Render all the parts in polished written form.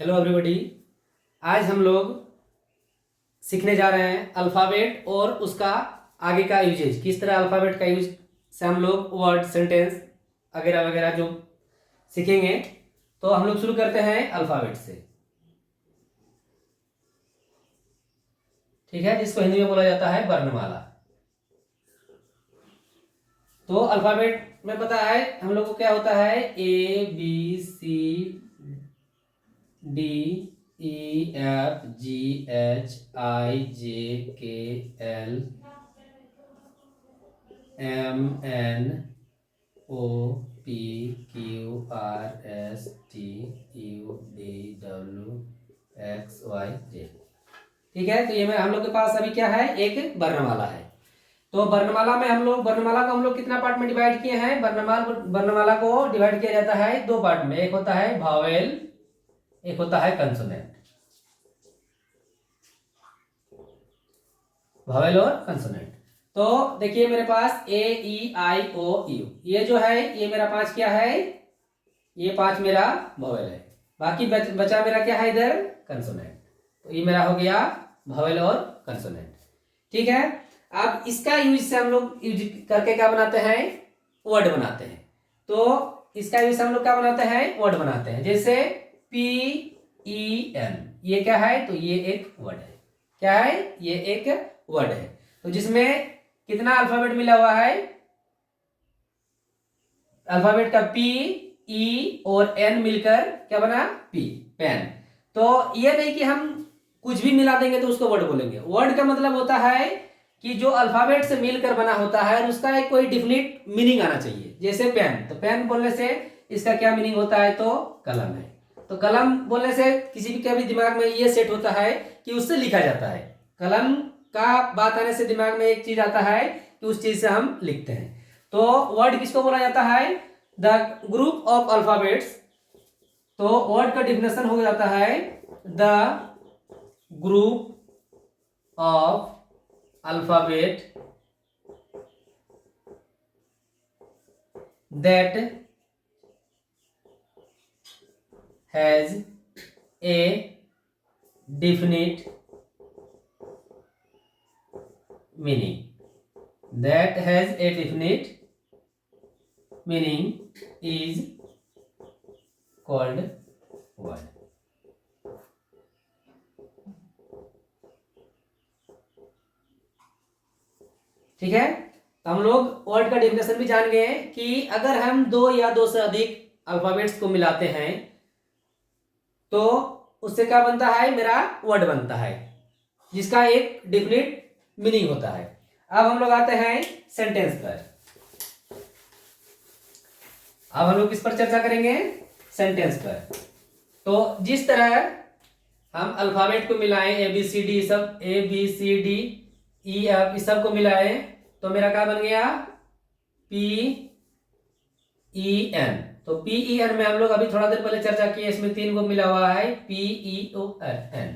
Hello everybody. आज हम लोग सीखने जा रहे हैं अल्फ़ाबेट और उसका आगे का यूजेज। किस तरह अल्फ़ाबेट का यूज से हम लोग वर्ड, सेंटेंस वगैरह वगैरह जो सीखेंगे। तो हम लोग शुरू करते हैं अल्फ़ाबेट से, ठीक है, जिसको हिंदी में बोला जाता है वर्णमाला। तो अल्फ़ाबेट में पता है हम लोग को क्या होता है, A B C D E F G H I J K L M N O P Q R S T U D W X Y Z. ठीक है, तो ये में हम लोग के पास अभी क्या है, एक वर्णमाला है। तो वर्णमाला में वर्णमाला को हम लोग कितना पार्ट में डिवाइड किए हैं। वर्णमाला को डिवाइड किया जाता है दो पार्ट में। एक होता है भावेल, एक होता है कंसोनेंट। भावेल और कंसोनेंट। तो देखिए मेरे पास ए ई आई ओ यू, ये जो है ये मेरा पांच क्या है, ये पांच मेरा भावेल है। बाकी बचा मेरा क्या है इधर, कंसोनेंट। तो ये मेरा हो गया भावेल और कंसोनेंट। ठीक है, अब इसका यूज से हम लोग यूज करके क्या बनाते हैं, वर्ड बनाते हैं। तो इसका यूज से हम लोग क्या बनाते हैं, वर्ड बनाते हैं। जैसे पी ई एन, ये क्या है, तो ये एक वर्ड है। क्या है, ये एक वर्ड है। तो जिसमें कितना अल्फाबेट मिला हुआ है, अल्फाबेट का पी ई और एन मिलकर क्या बना, पी, पेन। तो ये नहीं कि हम कुछ भी मिला देंगे तो उसको वर्ड बोलेंगे। वर्ड का मतलब होता है कि जो अल्फाबेट से मिलकर बना होता है और उसका एक कोई डिफिनिट मीनिंग आना चाहिए। जैसे पेन, तो पेन बोलने से इसका क्या मीनिंग होता है, तो कलम है। तो कलम बोलने से किसी भी कभी दिमाग में ये सेट होता है कि उससे लिखा जाता है। कलम का बात आने से दिमाग में एक चीज आता है कि उस चीज से हम लिखते हैं। तो वर्ड किसको बोला जाता है, द ग्रुप ऑफ अल्फाबेट्स। तो वर्ड का डिफिनेशन हो जाता है the group of alphabet that has a definite meaning, that has a definite meaning is called word। ठीक है, तो हम लोग वर्ड का डेफिनेशन भी जान गए कि अगर हम दो या दो से अधिक अल्फाबेट्स को मिलाते हैं तो उससे क्या बनता है, मेरा वर्ड बनता है, जिसका एक डिफिनिट मीनिंग होता है। अब हम लोग आते हैं सेंटेंस पर। अब हम लोग किस पर चर्चा करेंगे, सेंटेंस पर। तो जिस तरह हम अल्फाबेट को मिलाएं, ए बी सी डी, सब A B C D E F, इस सब को मिलाएं तो मेरा क्या बन गया, पी ई एन। तो पी ई एन में हम लोग अभी थोड़ा देर पहले चर्चा की, इसमें तीन को मिला हुआ है, P E O N.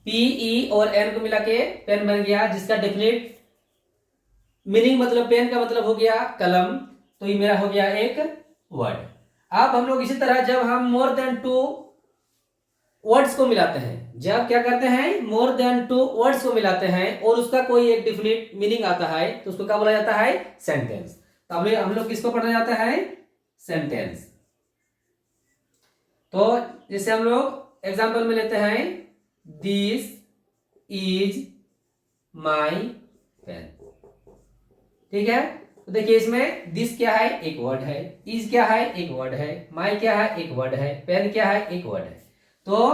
P E और एन को मिला के पेन बन गया, जिसका डेफिनेट मीनिंग मतलब पेन का मतलब हो गया कलम। तो ये मेरा हो गया एक वर्ड। अब हम लोग इसी तरह जब हम मोर देन टू वर्ड्स को मिलाते हैं, जब क्या करते हैं, मोर देन टू वर्ड्स को मिलाते हैं और उसका कोई एक डिफिनिट मीनिंग आता है, तो उसको क्या बोला जाता है, सेंटेंस। तो हम लोग किसको पढ़ना जाता है, सेंटेंस। तो जैसे हम लोग एग्जांपल में लेते हैं, दिस इज माई पेन। ठीक है, तो देखिए इसमें दिस क्या है, एक वर्ड है, इज क्या है, एक वर्ड है, माई क्या है, एक वर्ड है, पेन क्या है, एक वर्ड है। तो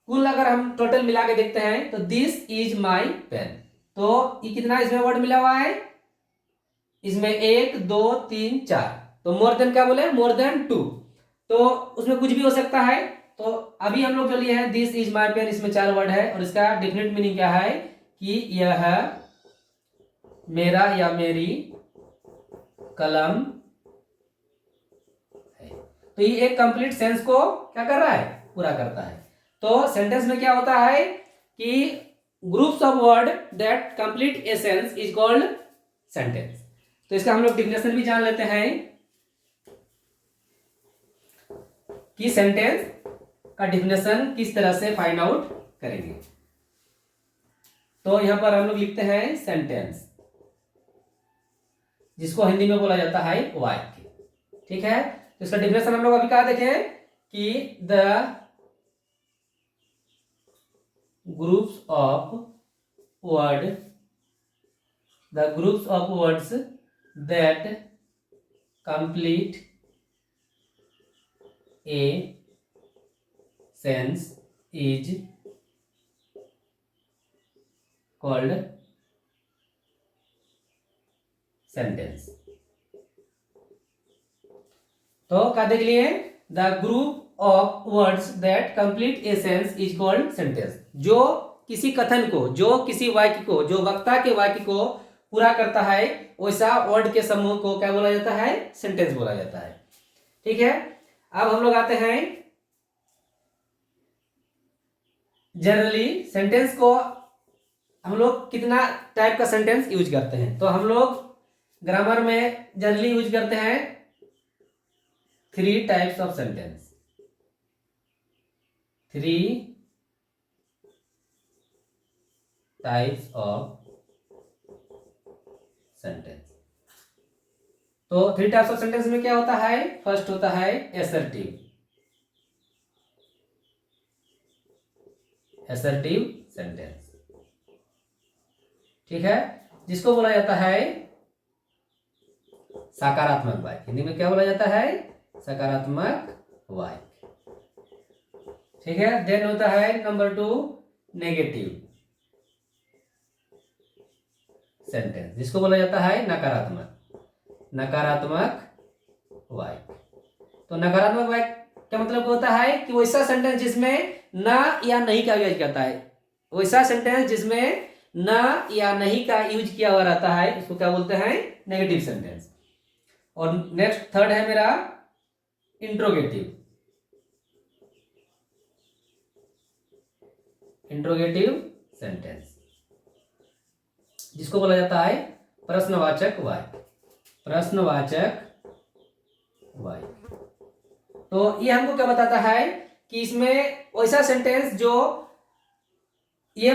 कुल अगर हम टोटल मिला के देखते हैं तो दिस इज माई पेन। तो ये कितना इसमें वर्ड मिला हुआ है, इसमें एक दो तीन चार। तो मोर देन क्या बोले, मोर देन टू। तो उसमें कुछ भी हो सकता है। तो अभी हम लोग जो लिए हैं दिस इज माई पेन, इसमें चार वर्ड है और इसका डेफिनेट मीनिंग क्या है कि यह मेरा या मेरी कलम है। तो ये एक कंप्लीट सेंस को क्या कर रहा है, पूरा करता है। तो सेंटेंस में क्या होता है कि groups of word that complete a sense is called sentence. तो इसका हम लोग डिफिनेशन भी जान लेते हैं कि सेंटेंस का डिफिनेशन किस तरह से फाइंड आउट करेंगे। तो यहां पर हम लोग लिखते हैं सेंटेंस, जिसको हिंदी में बोला जाता है वाक्य। ठीक है, तो इसका डिफिनेशन हम लोग अभी कहा देखें कि the groups of words that complete a sense is called sentence. तो क्या देख लिए, the group of words that complete a sense is called sentence. जो किसी कथन को, जो किसी वाक्य को, जो वक्ता के वाक्य को पूरा करता है, वैसा वर्ड के समूह को क्या बोला जाता है, सेंटेंस बोला जाता है। ठीक है, अब हम लोग आते हैं जनरली सेंटेंस को हम लोग कितना टाइप का सेंटेंस यूज करते हैं। तो हम लोग ग्रामर में जनरली यूज करते हैं 3 types of sentence. 3 types of sentence. तो 3 टाइप्स ऑफ सेंटेंस में क्या होता है, फर्स्ट होता है एसर्टिव सेंटेंस। ठीक है, जिसको बोला जाता है सकारात्मक वाक्य। हिंदी में क्या बोला जाता है, सकारात्मक वाक्य। ठीक है, देन होता है नंबर 2 नेगेटिव सेंटेंस, जिसको बोला जाता है नकारात्मक वाक्य। तो नकारात्मक वाक्य का मतलब होता है कि वैसा सेंटेंस जिसमें ना या नहीं का यूज करता है, वैसा सेंटेंस जिसमें ना या नहीं का यूज किया हुआ रहता है, इसको क्या बोलते हैं, नेगेटिव सेंटेंस। और नेक्स्ट थर्ड है मेरा इंट्रोगेटिव सेंटेंस, जिसको बोला जाता है प्रश्नवाचक वाक्य। तो ये हमको क्या बताता है कि इसमें वैसा सेंटेंस जो ये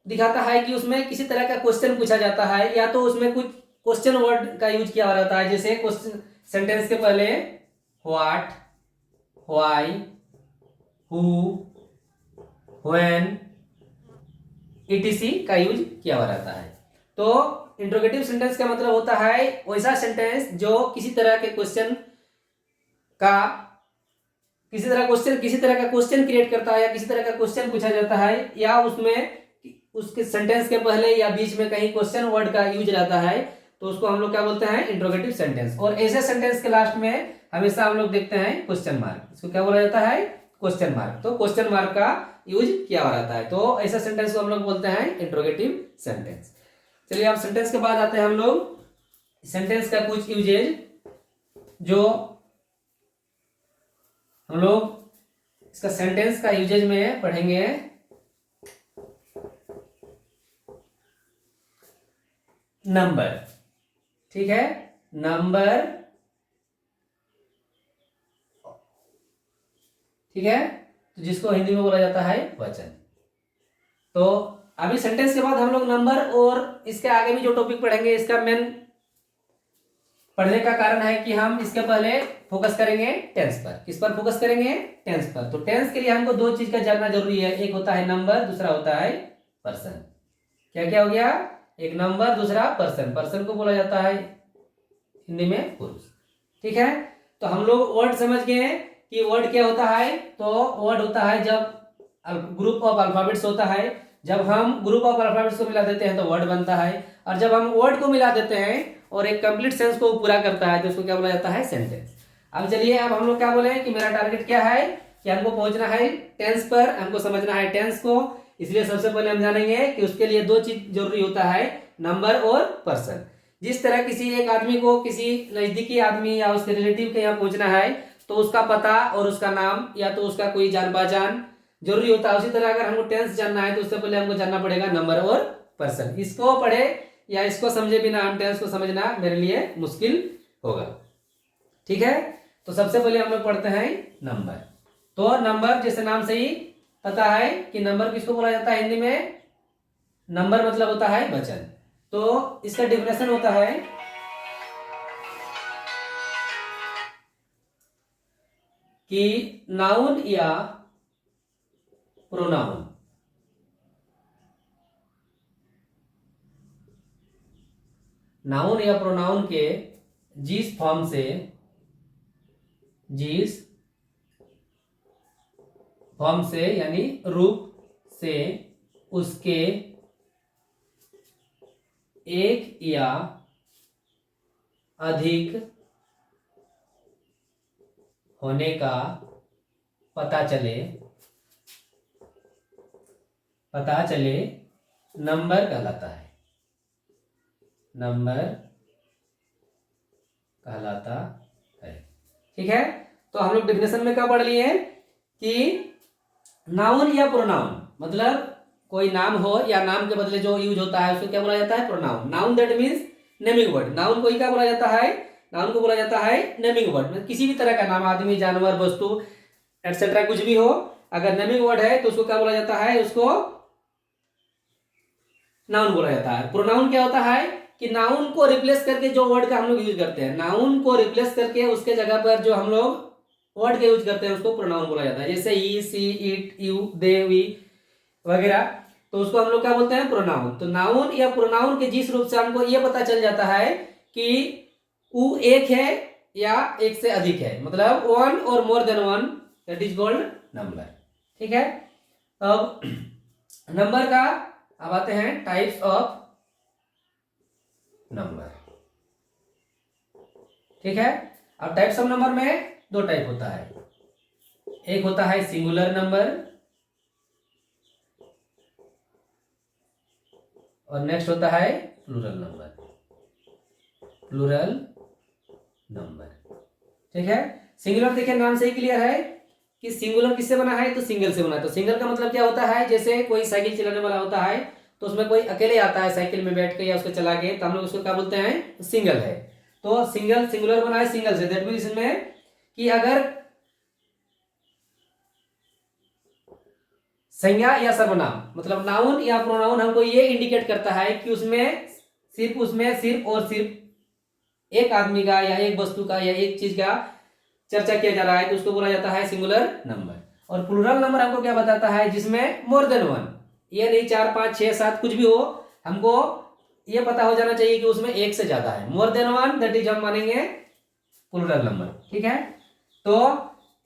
दिखाता है कि उसमें किसी तरह का क्वेश्चन पूछा जाता है, या तो उसमें कुछ क्वेश्चन वर्ड का यूज किया रहता है। जैसे क्वेश्चन सेंटेंस के पहले what, why, who, when, etc का यूज किया हुआ रहता है। तो इंट्रोगेटिव सेंटेंस का मतलब होता है वैसा सेंटेंस जो किसी तरह का क्वेश्चन क्रिएट करता है, या किसी तरह का क्वेश्चन पूछा जाता है, या उसमें उसके सेंटेंस के पहले या बीच में कहीं क्वेश्चन वर्ड का यूज रहता है, तो उसको हम लोग क्या बोलते हैं, इंट्रोगेटिव सेंटेंस। और ऐसे सेंटेंस के लास्ट में हमेशा हम लोग देखते हैं क्वेश्चन मार्क, इसको क्या बोला जाता है, क्वेश्चन मार्क। तो क्वेश्चन मार्क का यूज किया हुआ रहता है, तो ऐसा सेंटेंस को हम लोग बोलते हैं इंट्रोगेटिव सेंटेंस। चलिए अब सेंटेंस के बाद आते हैं हम लोग सेंटेंस का कुछ यूजेज, जो हम लोग इसका सेंटेंस का यूजेज में पढ़ेंगे। नंबर, ठीक है, नंबर, ठीक है, तो जिसको हिंदी में बोला जाता है वचन। तो अभी सेंटेंस के बाद हम लोग नंबर और इसके आगे भी जो टॉपिक पढ़ेंगे, इसका मेन पढ़ने का कारण है कि हम इसके पहले फोकस करेंगे टेंस पर। किस पर फोकस करेंगे, टेंस पर। तो टेंस के लिए हमको 2 चीज का जानना जरूरी है, एक होता है नंबर, दूसरा होता है पर्सन। क्या क्या हो गया, एक नंबर, दूसरा पर्सन। पर्सन को बोला जाता है हिंदी में पुरुष। ठीक है, तो हम लोग वर्ड समझ गए कि वर्ड क्या होता है। तो वर्ड होता है जब ग्रुप ऑफ अल्फाबेट्स होता है, जब हम ग्रुप ऑफ अल्फाबेट्स को मिला देते हैं तो वर्ड बनता है, और जब हम वर्ड को मिला देते हैं और एक कंप्लीट सेंस को पूरा करता है तो उसको क्या बोला जाता है, सेंटेंस। अब चलिए, अब हम लोग क्या बोले कि मेरा टारगेट क्या है कि हमको पहुंचना है टेंस पर, हमको समझना है टेंस को। इसलिए सबसे पहले हम जानेंगे कि उसके लिए 2 चीज जरूरी होता है, नंबर और पर्सन। जिस तरह किसी एक आदमी को किसी नजदीकी आदमी या उसके रिलेटिव के यहाँ पहुंचना है तो उसका पता और उसका नाम या तो उसका कोई जान पहचान जरूरी होता है, उसी तरह अगर हमको टेंस जानना है तो उससे पहले हमको जानना पड़ेगा नंबर और पर्सन। इसको पढ़े या इसको समझे बिना हम टेंस को समझना मेरे लिए मुश्किल होगा। ठीक है, तो सबसे पहले हम लोग पढ़ते हैं नंबर। तो नंबर जैसे नाम से ही पता है कि नंबर किसको बोला जाता है हिंदी में, नंबर मतलब होता है वचन। तो इसका डेफिनेशन होता है कि नाउन या प्रोनाउन, नाउन या प्रोनाउन के जिस फॉर्म से, जिस फॉर्म से यानी रूप से उसके एक या अधिक होने का पता चले नंबर कहलाता है, नंबर कहलाता है। ठीक है, तो हम लोग डेफिनेशन में क्या पढ़ लिए हैं कि नाउन या प्रोनाउन मतलब कोई नाम हो या नाम के बदले जो यूज होता है उसको क्या बोला जाता है, pronoun. Noun that means naming word, noun को ही क्या बोला जाता है, नाउन को बोला जाता है नेमिंग वर्ड। मतलब किसी भी तरह का नाम, आदमी, जानवर, वस्तु एटसेट्रा कुछ भी हो, अगर नेमिंग वर्ड है तो उसको क्या बोला जाता है, उसको नाउन बोला जाता है। प्रोनाउन क्या होता है कि नाउन को रिप्लेस करके जो वर्ड का हम लोग यूज करते हैं, नाउन को रिप्लेस करके उसके जगह पर जो हम लोग वर्ड का यूज करते हैं उसको प्रोनाउन बोला जाता है। जैसे ई, सी, इट, यू, दे, वी वगैरह, तो उसको हम लोग क्या बोलते हैं, प्रोनाउन। तो नाउन या प्रोनाउन के जिस रूप से हमको ये पता चल जाता है कि वो एक है या एक से अधिक है, मतलब वन और more than one, that is called number. ठीक है, अब नंबर का अब आते हैं टाइप्स ऑफ नंबर। ठीक है, अब टाइप्स ऑफ नंबर में दो टाइप होता है, एक होता है सिंगुलर नंबर और नेक्स्ट होता है प्लूरल नंबर, प्लूरल नंबर। ठीक है, सिंगुलर देखिए नाम से ही क्लियर है कि सिंगुलर किससे बना है, तो सिंगल से बना है। तो सिंगल का मतलब क्या होता है, जैसे कोई साइकिल चलाने वाला होता है तो उसमें कोई अकेले आता है साइकिल में बैठ के या उसको चला के, तो हम लोग उसको क्या बोलते हैं, सिंगल है। तो सिंगल, सिंगुलर बना है सिंगल से, दैट मीन्स इसमें कि अगर संज्ञा या सर्वनाम मतलब नाउन या प्रोनाउन हमको ये इंडिकेट करता है कि उसमें सिर्फ और सिर्फ एक आदमी का या एक वस्तु का या एक चीज का चर्चा किया जा रहा है, तो उसको बोला जाता है सिंगुलर नंबर। और प्लूरल नंबर हमको क्या बताता है, जिसमें मोर देन वन, ये नहीं 4, 5, 6, 7 कुछ भी हो, हमको ये पता हो जाना चाहिए कि उसमें एक से ज्यादा है, more than one, that is हम मानेंगे प्लूरल नंबर। ठीक है, तो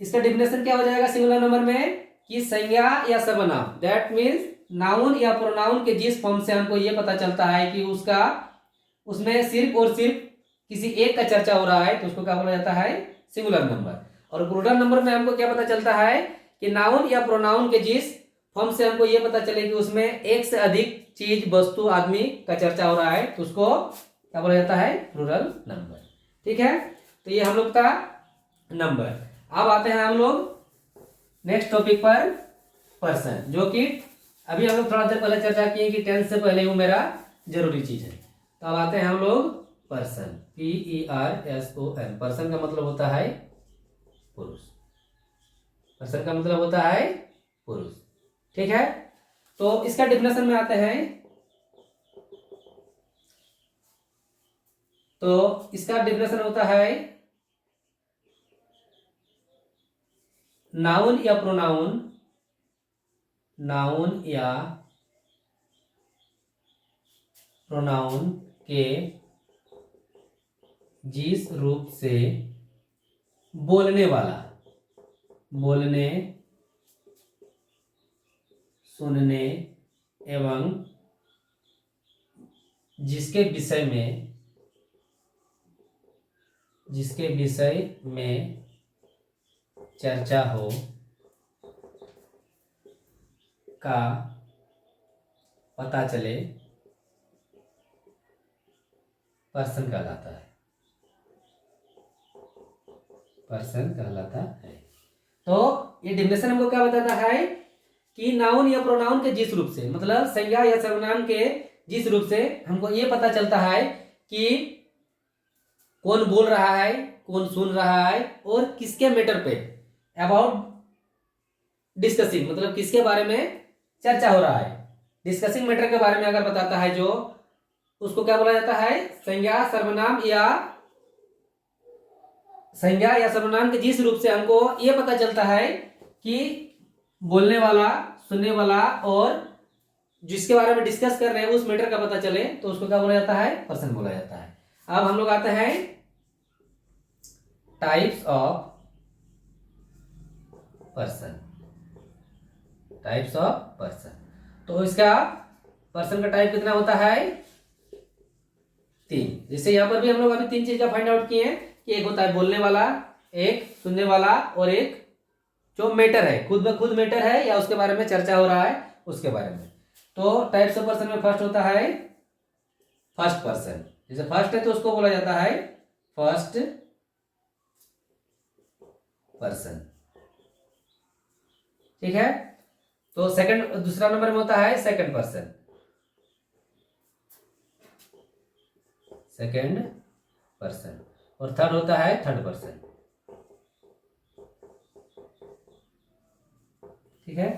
इसका डेफिनेशन क्या हो जाएगा सिंगुलर नंबर में कि संज्ञा या सर्वनाम, दैट मीन्स नाउन या प्रोनाउन के जिस फॉर्म से हमको ये पता चलता है कि उसका उसमें सिर्फ और सिर्फ किसी एक का चर्चा हो रहा है, तो उसको क्या बोला जाता है, सिंगुलर नंबर। और प्लूरल नंबर में हमको क्या पता चलता है कि नाउन या प्रोनाउन के जिस फॉर्म से हमको ये पता चले कि उसमें एक से अधिक चीज, वस्तु, आदमी का चर्चा हो रहा है, तो उसको क्या बोला जाता है, प्लूरल नंबर। ठीक है, तो ये हम लोग का नंबर। अब आते हैं हम लोग नेक्स्ट टॉपिक पर, पर्सन, जो कि अभी हम लोग थोड़ा देर पहले चर्चा किए कि टेंस से पहले वो मेरा जरूरी चीज है। तो अब आते हैं हम लोग पर्सन, PERSON। पर्सन का मतलब होता है पुरुष, पर्सन का मतलब होता है पुरुष। ठीक है, तो इसका डेफिनेशन में आते हैं, तो इसका डेफिनेशन होता है नाउन या प्रोनाउन, नाउन या प्रोनाउन के जिस रूप से बोलने वाला, बोलने, सुनने एवं जिसके विषय में चर्चा हो का पता चले, पर्सन कहलाता है, पर्सन कहलाता है। तो ये डेफिनेशन हमको क्या बताता है कि नाउन या प्रोनाउन के जिस रूप से, मतलब संज्ञा या सर्वनाम के जिस रूप से हमको ये पता चलता है कि कौन बोल रहा है, कौन सुन रहा है और किसके मैटर पे, अबाउट डिस्कसिंग मतलब किसके बारे में चर्चा हो रहा है, डिस्कसिंग मैटर के बारे में अगर बताता है जो, उसको क्या बोला जाता है, संज्ञा सर्वनाम के जिस रूप से हमको ये पता चलता है कि बोलने वाला, सुनने वाला और जिसके बारे में डिस्कस कर रहे हैं उस मैटर का पता चले, तो उसको क्या बोला जाता है, पर्सन बोला जाता है। अब हम लोग आते हैं टाइप्स ऑफ पर्सन। तो इसका पर्सन का टाइप कितना होता है, 3। जैसे यहां पर भी हम लोग अभी 3 चीज का फाइंड आउट किए हैं कि एक होता है बोलने वाला, एक सुनने वाला और एक जो मैटर है, खुद ब खुद मैटर है या उसके बारे में चर्चा हो रहा है उसके बारे में। तो टाइप्स ऑफ पर्सन में फर्स्ट होता है फर्स्ट पर्सन। जैसे फर्स्ट है तो उसको बोला जाता है फर्स्ट पर्सन, ठीक है। तो सेकंड, दूसरा नंबर में होता है सेकंड पर्सन, और थर्ड होता है थर्ड पर्सन, ठीक है।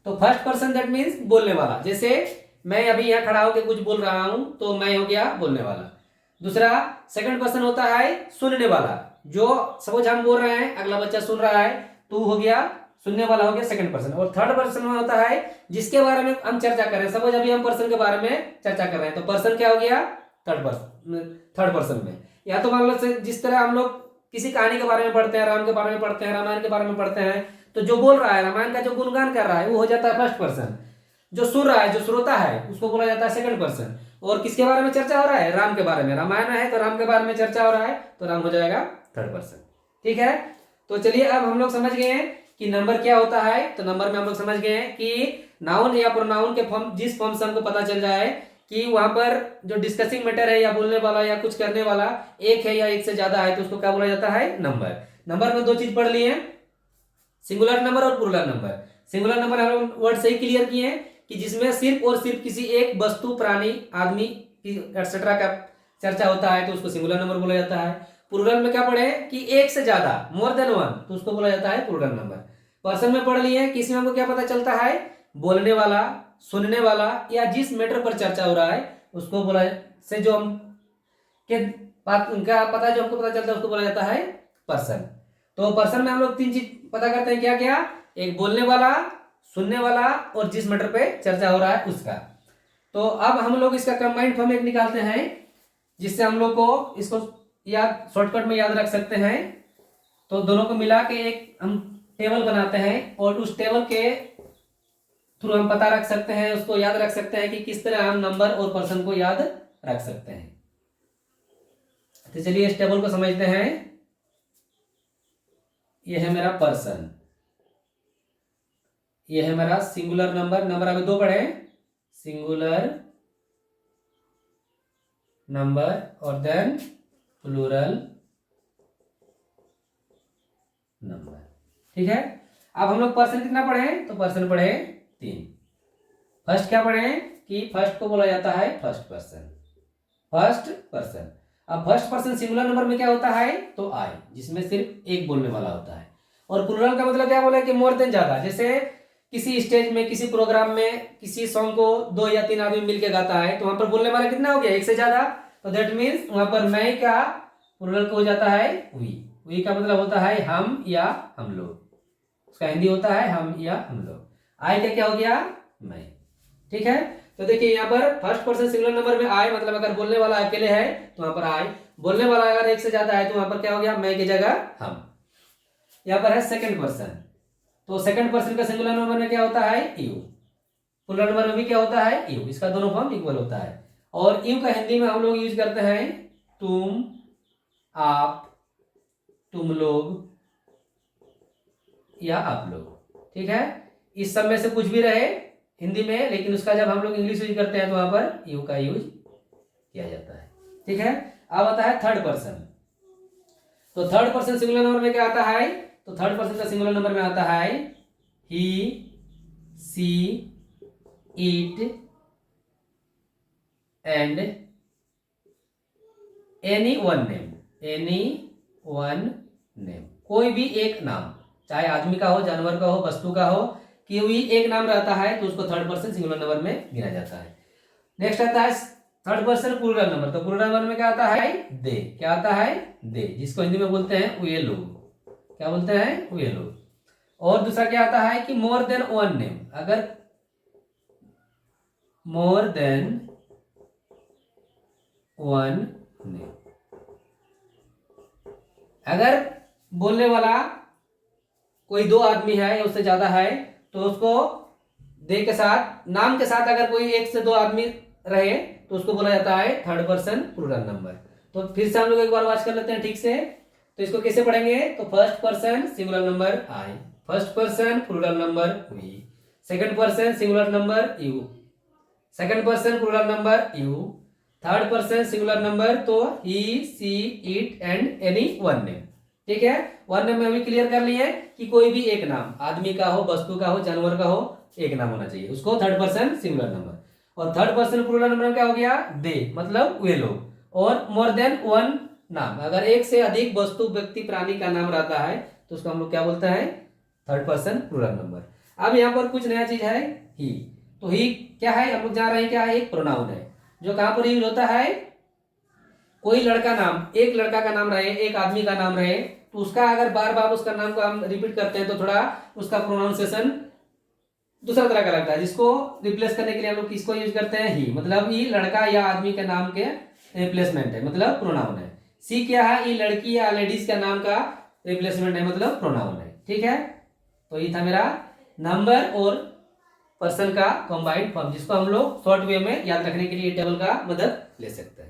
तो फर्स्ट पर्सन दैट मीन्स बोलने वाला, जैसे मैं अभी यहां खड़ा होकर कुछ बोल रहा हूं तो मैं हो गया बोलने वाला। दूसरा सेकंड पर्सन होता है सुनने वाला, जो सपोज हम बोल रहे हैं अगला बच्चा सुन रहा है, तू हो गया सुनने वाला, हो गया सेकंड पर्सन। और थर्ड पर्सन में होता है जिसके बारे में हम चर्चा कर रहे हैं, सपोज अभी हम पर्सन के बारे में चर्चा कर रहे हैं तो पर्सन क्या हो गया, थर्ड पर्सन में। या तो मान लो जिस तरह हम लोग किसी कहानी के बारे में पढ़ते हैं, राम के बारे में पढ़ते हैं, रामायण के बारे में पढ़ते हैं, तो जो बोल रहा है रामायण का, जो गुणगान कर रहा है वो हो जाता है फर्स्ट पर्सन। जो सुन रहा है, जो श्रोता है, उसको बोला जाता है सेकंड पर्सन। और किसके बारे में चर्चा हो रहा है, राम के बारे में, रामायण है तो राम के बारे में चर्चा हो रहा है तो राम हो जाएगा थर्ड पर्सन, ठीक है। तो चलिए अब हम लोग समझ गए हैं कि नंबर क्या होता है। तो नंबर में हम लोग समझ गए हैं कि नाउन या प्रोनाउन के फॉर्म, जिस फॉर्म से हमको पता चल जाए कि वहां पर जो डिस्कसिंग मैटर है या बोलने वाला या कुछ करने वाला एक है या एक से ज्यादा है, तो उसको क्या बोला जाता है, नंबर। नंबर में 2 चीज पढ़ लिए, सिंगुलर नंबर और प्लूरल नंबर। सिंगुलर नंबर हम लोग वर्ड से ही क्लियर किए हैं कि जिसमें सिर्फ और सिर्फ किसी एक वस्तु, प्राणी, आदमी एक्सेट्रा का चर्चा होता है तो उसको सिंगुलर नंबर बोला जाता है। प्लूरल में क्या पढ़े कि एक से ज्यादा, मोर देन वन, तो उसको बोला जाता है प्लूरल नंबर। पर्सन में पढ़ लिए कि इसमें हमको क्या पता चलता है, बोलने वाला, सुनने वाला या जिस मैटर पर चर्चा हो रहा है उसको बोला, से जो हम के उनका पता जो हमको पता चलता है उसको बोला जाता है पर्सन। तो पर्सन में हम लोग 3 चीज पता करते हैं, क्या क्या, एक बोलने वाला, सुनने वाला और जिस मैटर पे चर्चा हो रहा है उसका। तो अब हम लोग इसका कंबाइंड फॉर्म एक निकालते हैं जिससे हम लोग को इसको याद, शॉर्टकट में याद रख सकते हैं। तो दोनों को मिला के एक हम टेबल बनाते हैं और उस टेबल के थ्रू हम पता रख सकते हैं, उसको याद रख सकते हैं कि किस तरह हम नंबर और पर्सन को याद रख सकते हैं। तो चलिए इस टेबल को समझते हैं। यह है मेरा पर्सन, यह है मेरा सिंगुलर नंबर, नंबर अभी 2 पढ़े, सिंगुलर नंबर और देन प्लूरल नंबर, ठीक है। अब हम लोग पर्सन कितना पढ़े, तो पर्सन पढ़े 3। फर्स्ट क्या पढ़े कि फर्स्ट को बोला जाता है फर्स्ट पर्सन, फर्स्ट पर्सन। अब फर्स्ट पर्सन सिंगुलर नंबर में क्या होता है, तो आई, जिसमें सिर्फ एक बोलने वाला होता है। और प्लूरल का मतलब क्या बोला कि मोर देन ज्यादा, जैसे किसी स्टेज में, किसी प्रोग्राम में, किसी सॉन्ग को 2 या 3 आदमी मिलकर गाता है तो वहां पर बोलने वाला कितना हो गया, एक से ज्यादा। तो दैट मीन्स वहां पर मैं का प्लूरल को हो जाता है वी का मतलब होता है हम या हम लोग, उसका हिंदी होता है हम या हम लोग। आई का क्या हो गया, मैं, ठीक है। तो देखिए यहाँ पर फर्स्ट पर्सन सिंगुलर नंबर में आई मतलब अगर बोलने वाला अकेले है तो वहां पर आई, बोलने वाला अगर एक से ज्यादा है तो वहां पर क्या हो गया, मैं की जगह हम। यहाँ पर है सेकंड पर्सन, तो सेकंड पर्सन का सिंगुलर नंबर में क्या होता है, यू। प्लूरल नंबर में भी क्या होता है, यू। इसका दोनों फॉर्म इक्वल होता है। और यू का हिंदी में हम लोग यूज करते हैं तुम, आप, तुम लोग या आप लोग, ठीक है। इस सब में से कुछ भी रहे हिंदी में, लेकिन उसका जब हम लोग इंग्लिश यूज करते हैं तो वहां पर यू का यूज किया जाता है, ठीक है। अब आता है थर्ड पर्सन। तो थर्ड पर्सन सिंगुलर नंबर में क्या आता है, तो थर्ड पर्सन का सिंगुलर नंबर में आता है he, she, it and any one name, any one name, कोई भी एक नाम, चाहे आदमी का हो, जानवर का हो, वस्तु का हो कि वही एक नाम रहता है तो उसको थर्ड पर्सन सिंगुलर नंबर में गिना जाता है। नेक्स्ट आता है थर्ड पर्सन प्लूरल नंबर। तो प्लूरल नंबर में क्या आता है? दे। क्या आता है? दे, जिसको हिंदी में बोलते हैं वे लोग। क्या बोलते हैं? वे लोग। और दूसरा क्या आता है कि मोर देन वन नेम। अगर मोर देन वन नेम, अगर बोलने वाला कोई दो आदमी है या उससे ज्यादा है तो उसको दे के साथ, नाम के साथ अगर कोई एक से दो आदमी रहे तो उसको बोला जाता है थर्ड पर्सन प्लूरल नंबर। तो फिर से हम लोग एक बार वाच कर लेते हैं ठीक से। तो इसको कैसे पढ़ेंगे? तो first person singular number I, first person plural number we, second person singular number you, second person plural number you, third person singular number तो he, she, it and any one name. ठीक है, one name में अभी clear कर लिए कि कोई भी एक नाम, आदमी का हो, वस्तु का हो, जानवर का हो, एक नाम होना चाहिए, उसको थर्ड पर्सन सिंगुलर नंबर। और थर्ड पर्सन प्लूरल नंबर में क्या हो गया? दे, मतलब वे लोग। और मोर देन वन नाम, अगर एक से अधिक वस्तु, व्यक्ति, प्राणी का नाम रहता है तो उसको हम लोग क्या बोलते हैं? Third person plural number. अब यहाँ पर कुछ नया चीज है, ही। तो ही क्या है? हम लोग जान रहे हैं क्या है? एक प्रोनाउन है जो कहां पर यूज होता है? कोई लड़का नाम, एक लड़का का नाम रहे, एक आदमी का नाम रहे, तो उसका अगर बार बार उसका नाम को हम रिपीट करते हैं तो थोड़ा उसका प्रोनाउंसिएशन दूसरा तरह का लगता है, जिसको रिप्लेस करने के लिए हम लोग किसको यूज करते हैं? ही। मतलब ये लड़का या आदमी के नाम के रिप्लेसमेंट है, मतलब प्रोनाउन है। सी क्या है? ये लड़की या लेडीज के नाम का रिप्लेसमेंट है, मतलब प्रोनाउन है। ठीक है, तो ये था मेरा नंबर और पर्सन का कंबाइंड फॉर्म, जिसको हम लोग शॉर्ट वे में याद रखने के लिए टेबल का मदद ले सकते हैं।